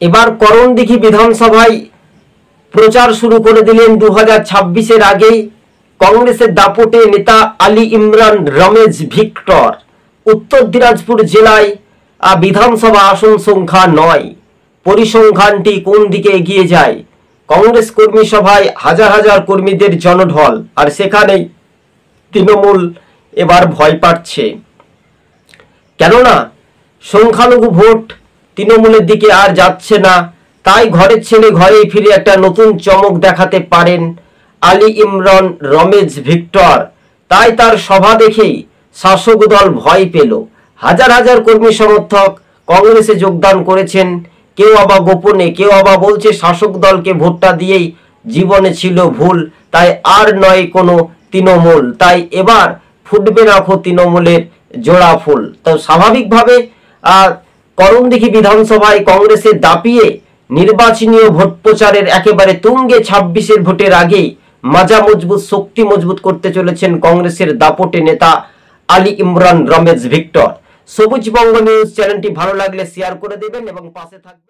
এবার করণদিঘি বিধানসভায় প্রচার শুরু করে দিলেন 2026-এর আগেই কংগ্রেসের দাপটে নেতা আলী ইমরান রমেশ ভিক্টর। উত্তর দিনাজপুর জেলায় বিধানসভা আসন সংখ্যা 9, পরিসংখ্যানটি কোন দিকে এগিয়ে যায়? কংগ্রেস কর্মী সভায় হাজার হাজার কর্মীদের জনঢল, আর সেখানেই তৃণমূল এবার ভয় পাচ্ছে, কেননা সংখ্যালঘু ভোট তৃণমূলের দিকে আর যাচ্ছে না। তাই ঘরের ছেলে ঘরেই ফিরে একটা নতুন চমক দেখাতে পারেন আলী ইমরান রমেশ ভিক্টর। তাই তার সভা দেখেই শাসক দল ভয় পেল। হাজার হাজার কর্মী সমর্থক কংগ্রেসে যোগদান করেছেন, কেউ আবার গোপনে, কেউ আবার বলছে শাসক দলকে ভোটটা দিয়েই জীবনে ছিল ভুল, তাই আর নয় কোনো তৃণমূল, তাই এবার ফুটবে না তৃণমূলের জোড়া ফুল। তো স্বাভাবিকভাবে করণদিঘি বিধানসভায় কংগ্রেসের দাপিয়ে নির্বাচনী ভোট প্রচারের একেবারে তুঙ্গে 26-এর ভোটের আগেই মাজা মজবুত, শক্তি মজবুত করতে চলেছেন কংগ্রেসের দাপটে নেতা আলী ইমরান রমেশ ভিক্টর। সবুজ বঙ্গ নিউজ চ্যানেলটি ভালো লাগলে শেয়ার করে দেবেন এবং পাশে থাকবেন।